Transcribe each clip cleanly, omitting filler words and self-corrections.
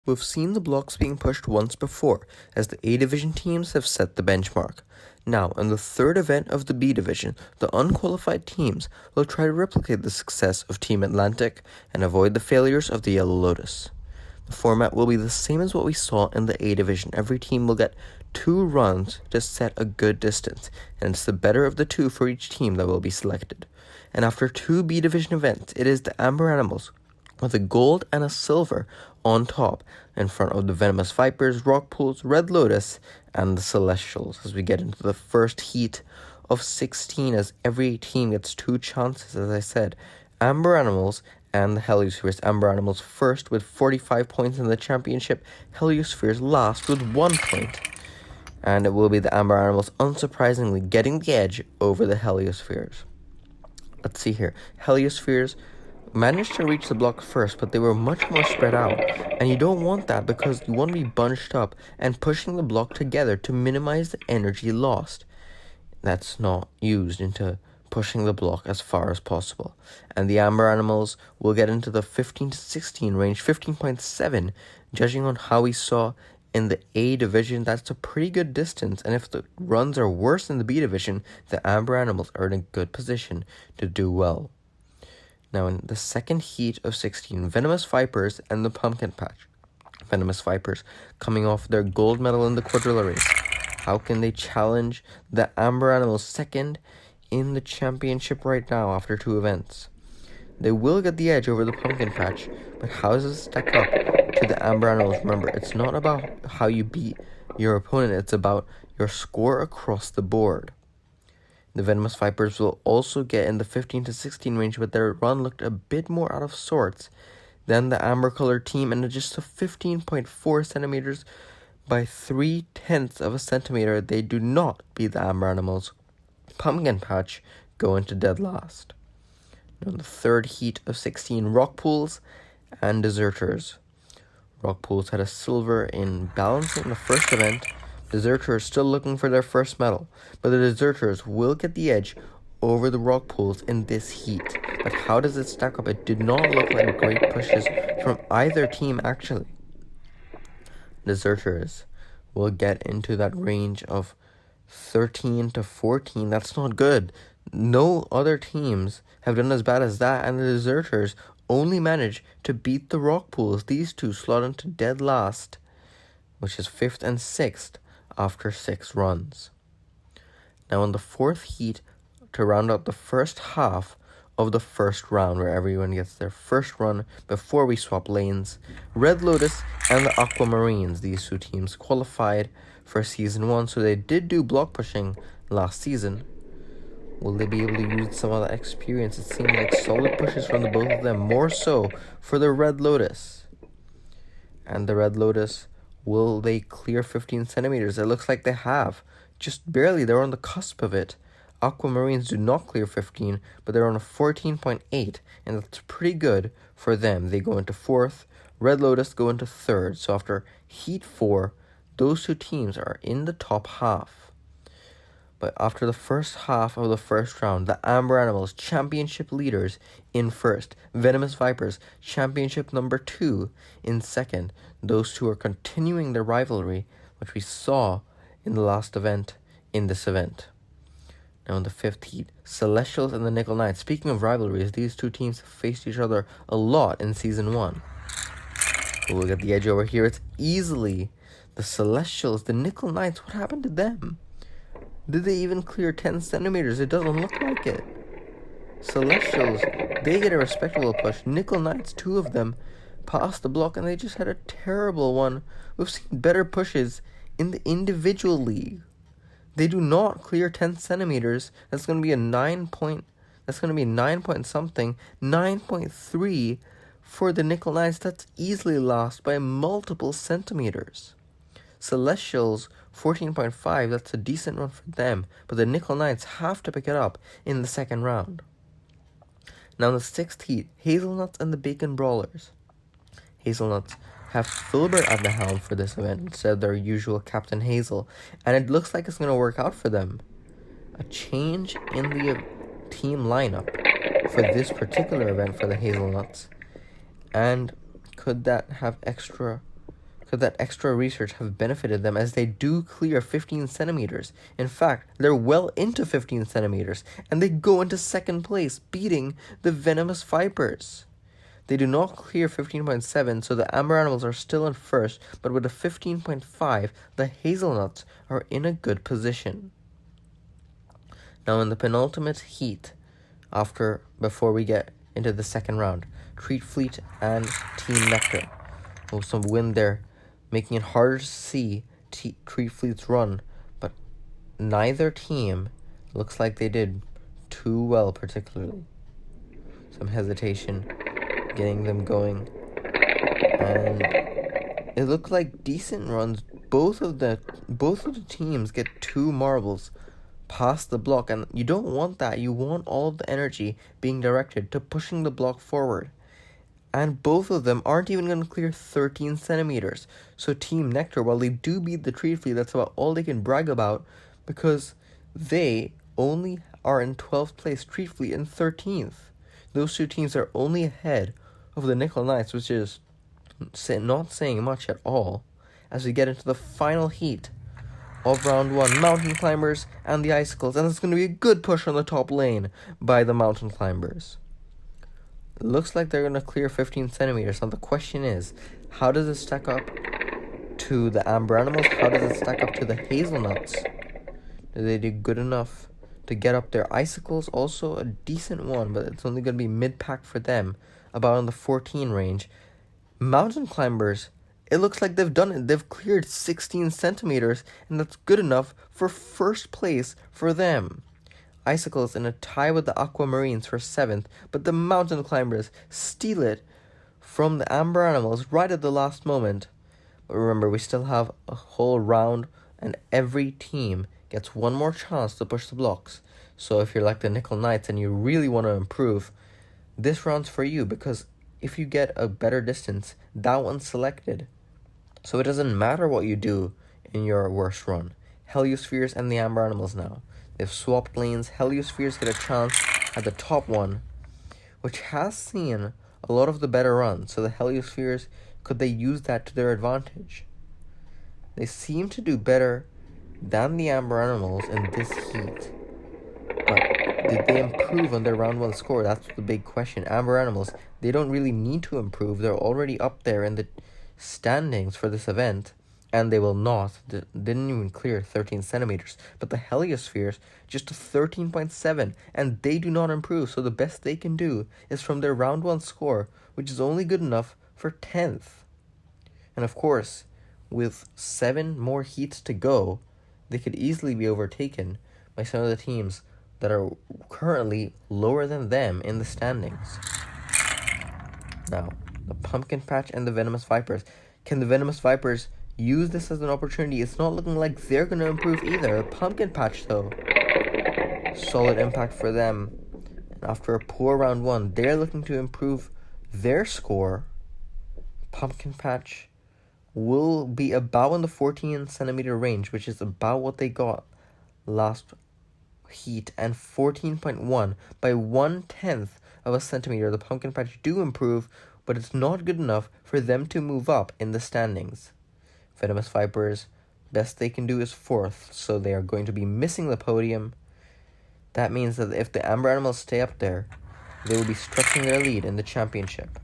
We've seen the blocks being pushed once before, as the A Division teams have set the benchmark. Now, in the third event of the B Division, the unqualified teams will try to replicate the success of Team Atlantic and avoid the failures of the Yellow Lotus. The format will be the same as what we saw in the A Division. Every team will get 2 runs to set a good distance, and it's the better of the 2 for each team that will be selected. And after 2 B Division events, it is the Amber Animals with a gold and a silver on top in front of the Venomous Vipers, Rock Pools, Red Lotus, and the Celestials as we get into the first heat of 16, as every team gets 2 chances. As I said, Amber Animals and the Heliospheres. Amber Animals first with 45 points in the championship, Heliospheres last with 1 point. And it will be the Amber Animals unsurprisingly getting the edge over the Heliospheres. Let's see here. Heliospheres managed to reach the block first, but they were much more spread out, and you don't want that because you want to be bunched up and pushing the block together to minimize the energy lost that's not used into pushing the block as far as possible. And the Amber Animals will get into the 15 to 16 range, 15.7, judging on how we saw in the A Division. That's a pretty good distance, and if the runs are worse in the B Division, the Amber Animals are in a good position to do well. Now, in the second heat of 16, Venomous Vipers and the Pumpkin Patch. Venomous Vipers coming off their gold medal in the Quadrilla race. How can they challenge the Amber Animals second in the championship right now after 2 events? They will get the edge over the Pumpkin Patch, but how does it stack up to the Amber Animals? Remember, it's not about how you beat your opponent, it's about your score across the board. The Venomous Vipers will also get in the 15 to 16 range, but their run looked a bit more out of sorts than the amber colored team, and just a 15.4 centimeters by 0.3 of a centimeter. They do not beat the Amber Animals. Pumpkin Patch go into dead last. Now, in the third heat of 16, Rock Pools and Deserters. Rock Pools had a silver in balancing the first event. Deserters still looking for their first medal, but the Deserters will get the edge over the Rock Pools in this heat. But how does it stack up? It did not look like great pushes from either team, actually. Deserters will get into that range of 13 to 14. That's not good. No other teams have done as bad as that, and the Deserters only managed to beat the Rock Pools. These 2 slot into dead last, which is 5th and 6th. After 6 runs. Now in the fourth heat, to round out the first half of the first round, where everyone gets their first run before we swap lanes, Red Lotus and the Aquamarines, these 2 teams qualified for Season 1, so they did do block pushing last season. Will they be able to use some of that experience? It seemed like solid pushes from the both of them, more so for the Red Lotus. And the Red Lotus, will they clear 15 centimeters? It looks like they have. Just barely. They're on the cusp of it. Aquamarines do not clear 15, but they're on a 14.8, and that's pretty good for them. They go into 4th. Red Lotus go into 3rd. So after Heat 4, those 2 teams are in the top half. But after the first half of the first round, the Amber Animals, championship leaders, in first. Venomous Vipers, championship number 2, in second. Those 2 are continuing their rivalry, which we saw in the last event, in this event. Now in the 5th heat, Celestials and the Nickel Knights. Speaking of rivalries, these 2 teams have faced each other a lot in Season 1. Who will get the edge over here? It's easily the Celestials. The Nickel Knights, what happened to them? Did they even clear 10 centimeters? It doesn't look like it. Celestials, they get a respectable push. Nickel Knights, 2 of them, passed the block, and they just had a terrible one. We've seen better pushes in the individual league. They do not clear 10 centimeters. That's going to be a 9 point something. 9.3 for the Nickel Knights. That's easily lost by multiple centimeters. Celestials, 14.5, that's a decent run for them, but the Nickel Knights have to pick it up in the second round. Now in the 6th heat, Hazelnuts and the Bacon Brawlers. Hazelnuts have Filbert at the helm for this event instead of their usual Captain Hazel, and it looks like it's going to work out for them. A change in the team lineup for this particular event for the Hazelnuts, and could that have extra could that extra research have benefited them, as they do clear 15 centimeters. In fact, they're well into 15 centimeters, and they go into second place, beating the Venomous Vipers. They do not clear 15.7, so the Amber Animals are still in first, but with a 15.5, the Hazelnuts are in a good position. Now in the penultimate heat, before we get into the second round, Treat Fleet and Team Nectar. Oh, some wind there, making it harder to see Treat Fleet's run, but neither team looks like they did too well particularly. Some hesitation getting them going, and it looked like decent runs. Both of the teams get 2 marbles past the block, and you don't want that. You want all of the energy being directed to pushing the block forward. And both of them aren't even going to clear 13 centimeters. So Team Nectar, while they do beat the Treat Fleet, that's about all they can brag about, because they only are in 12th place, Treat Fleet in 13th. Those two teams are only ahead of the Nickel Knights, which is not saying much at all, as we get into the final heat of round 1, Mountain Climbers and the Icicles, and it's going to be a good push on the top lane by the Mountain Climbers. It looks like they're going to clear 15 centimeters. Now the question is, how does it stack up to the Amber Animals? How does it stack up to the Hazelnuts? Do they do good enough to get up there? Icicles, also a decent one, but it's only going to be mid-pack for them, about in the 14 range. Mountain Climbers, it looks like they've done it. They've cleared 16 centimeters, and that's good enough for first place for them. Icicles in a tie with the Aquamarines for 7th, but the Mountain Climbers steal it from the Amber Animals right at the last moment. But remember, we still have a whole round, and every team gets one more chance to push the blocks. So if you're like the Nickel Knights and you really want to improve, this round's for you, because if you get a better distance, that one's selected. So it doesn't matter what you do in your worst run. Heliospheres and the Amber Animals now. They've swapped lanes. Heliospheres get a chance at the top one, which has seen a lot of the better runs. So the Heliospheres, could they use that to their advantage? They seem to do better than the Amber Animals in this heat. But did they improve on their round 1 score? That's the big question. Amber Animals, they don't really need to improve. They're already up there in the standings for this event, and they will not. They didn't even clear 13 centimeters. But the Heliospheres, just a 13.7, and they do not improve. So the best they can do is from their round 1 score, which is only good enough for 10th. And of course, with 7 more heats to go, they could easily be overtaken by some of the teams that are currently lower than them in the standings. Now, the Pumpkin Patch and the Venomous Vipers. Can the Venomous Vipers use this as an opportunity? It's not looking like they're going to improve either. Pumpkin Patch, though, solid impact for them. And after a poor round 1, they're looking to improve their score. Pumpkin Patch will be about in the 14 centimeter range, which is about what they got last heat, and 14.1 by 1/10 of a centimeter. The Pumpkin Patch do improve, but it's not good enough for them to move up in the standings. Venomous Vipers, best they can do is 4th, so they are going to be missing the podium. That means that if the Amber Animals stay up there, they will be stretching their lead in the championship.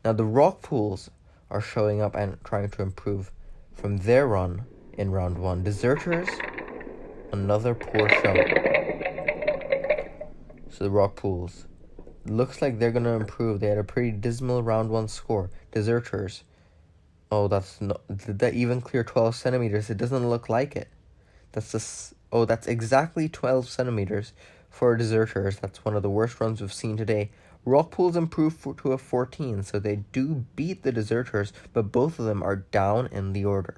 Now the Rock Pools are showing up and trying to improve from their run in round 1. Deserters, another poor show. So the Rock Pools, looks like they're going to improve. They had a pretty dismal round 1 score. Deserters, did that even clear 12 centimeters? It doesn't look like it. That's exactly 12 centimeters for Deserters. That's one of the worst runs we've seen today. Rock Pools improved to a 14, so they do beat the Deserters, but both of them are down in the order.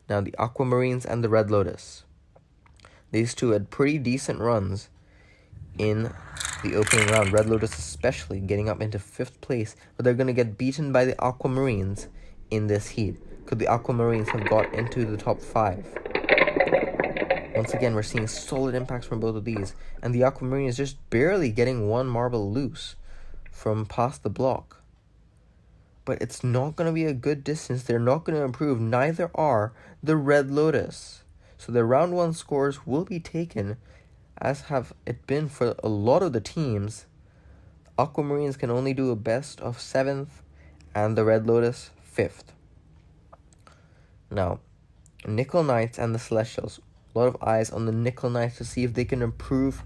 Now the Aquamarines and the Red Lotus. These two had pretty decent runs in the opening round. Red Lotus especially getting up into 5th place, but they're going to get beaten by the Aquamarines in this heat. Could the Aquamarines have got into the top 5? Once again, we're seeing solid impacts from both of these, and the Aquamarine is just barely getting 1 marble loose from past the block. but it's not going to be a good distance. They're not going to improve. Neither are the Red Lotus. So the round 1 scores will be taken, as have it been for a lot of the teams. Aquamarines can only do a best of 7th, and the Red Lotus 5th. Now, Nickel Knights and the Celestials. A lot of eyes on the Nickel Knights to see if they can improve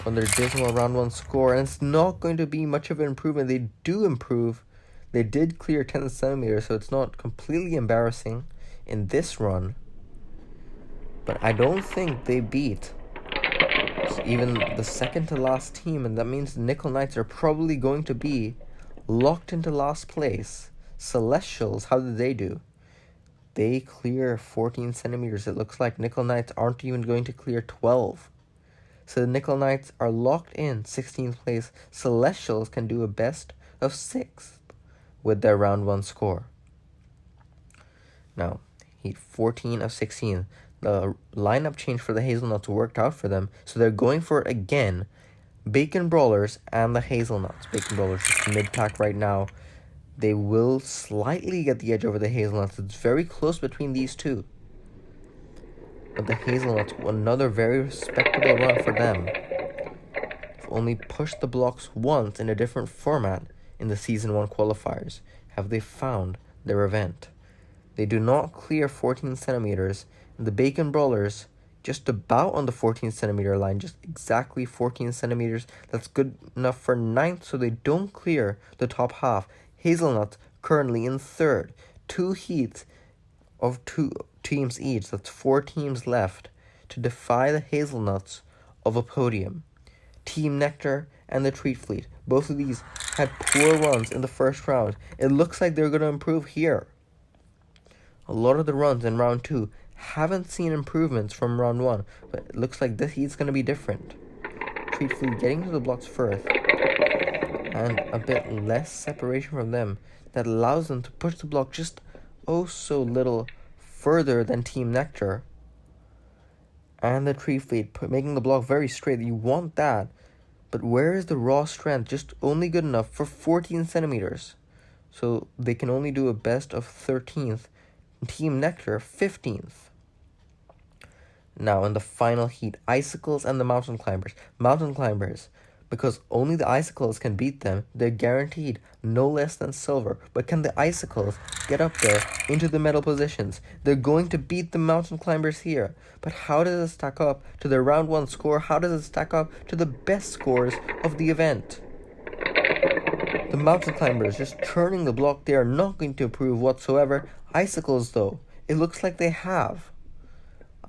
on their dismal round 1 score, and it's not going to be much of an improvement. They do improve. They did clear 10 centimeters, so it's not completely embarrassing in this run. But I don't think they beat even the second to last team, and that means the Nickel Knights are probably going to be locked into last place. Celestials, how did they do? They clear 14 centimeters. It looks like Nickel Knights aren't even going to clear 12. So the Nickel Knights are locked in 16th place. Celestials can do a best of 6th with their round 1 score. Now, heat 14 of 16. The lineup change for the Hazelnuts worked out for them, so they're going for it again. Bacon Brawlers and the Hazelnuts. Bacon Brawlers is mid-pack right now. They will slightly get the edge over the Hazelnuts. It's very close between these two. But the Hazelnuts, another very respectable run for them. Have only pushed the blocks once in a different format in the Season 1 qualifiers. Have they found their event? They do not clear 14 centimeters. And the Bacon Brawlers, just about on the 14 centimeter line, just exactly 14 centimeters. That's good enough for 9th, so they don't clear the top half. Hazelnuts currently in 3rd. 2 heats of 2 teams each. That's 4 teams left to defy the Hazelnuts of a podium. Team Nectar and the Treat Fleet. Both of these had poor runs in the first round. It looks like they're going to improve here. A lot of the runs in round 2 haven't seen improvements from round 1, but it looks like this heat's going to be different. Treat Fleet getting to the blocks first, and a bit less separation from them. That allows them to push the block just oh so little further than Team Nectar. And the Treat Fleet making the block very straight. You want that. But where is the raw strength? Just only good enough for 14 centimeters. So they can only do a best of 13th. Team Nectar 15th. Now in the final heat, Icicles and the Mountain Climbers. Mountain Climbers, because only the Icicles can beat them, they're guaranteed no less than silver. But can the Icicles get up there into the medal positions? They're going to beat the Mountain Climbers here. But how does it stack up to their round 1 score? How does it stack up to the best scores of the event? The Mountain Climbers just churning the block. They are not going to improve whatsoever. Icicles, though, it looks like they have.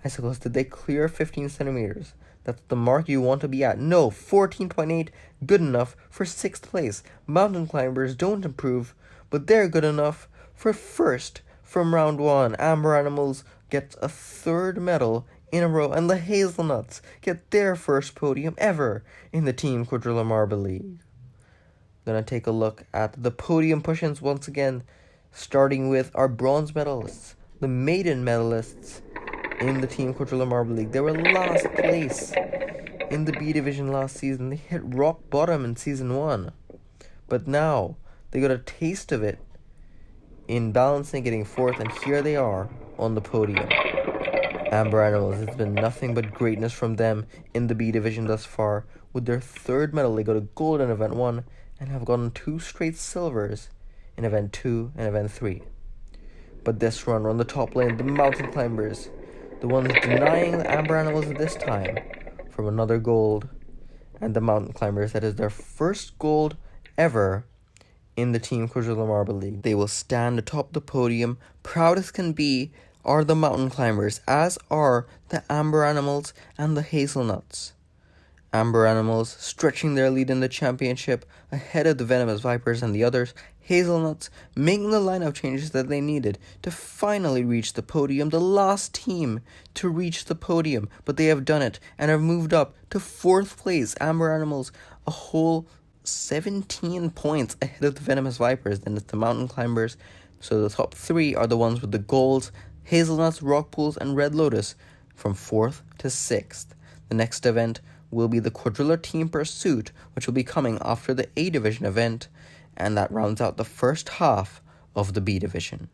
Icicles, did they clear 15 centimeters? That's the mark you want to be at. No, 14.8, good enough for 6th place. Mountain Climbers don't improve, but they're good enough for 1st from round 1. Amber Animals gets a 3rd medal in a row, and the Hazelnuts get their first podium ever in the Team Quadrilla Marble League. Gonna take a look at the podium push-ins once again, starting with our bronze medalists, the maiden medalists in the Team Quadrilla Marble League. They were last place in the B division last season. They hit rock bottom in season 1, but now they got a taste of it in balancing, getting 4th, and here they are on the podium. Amber Animals, it's been nothing but greatness from them in the B division thus far. With their 3rd medal, they got a gold in event 1 and have gotten 2 straight silvers in event 2 and event 3. But this run on the top lane, the Mountain Climbers, the ones denying the Amber Animals this time from another gold, and the Mountain Climbers, that is their first gold ever in the Team Quadrilla Marble League. They will stand atop the podium. Proud as can be are the Mountain Climbers, as are the Amber Animals and the Hazelnuts. Amber Animals stretching their lead in the championship ahead of the Venomous Vipers and the others. Hazelnuts making the lineup changes that they needed to finally reach the podium, the last team to reach the podium, but they have done it and have moved up to 4th place. Amber Animals a whole 17 points ahead of the Venomous Vipers. Then it's the Mountain Climbers. So the top 3 are the ones with the golds: Hazelnuts, Rock Pools, and Red Lotus from 4th to 6th. The next event will be the Quadrilla Team Pursuit, which will be coming after the A Division event, and that rounds out the first half of the B Division.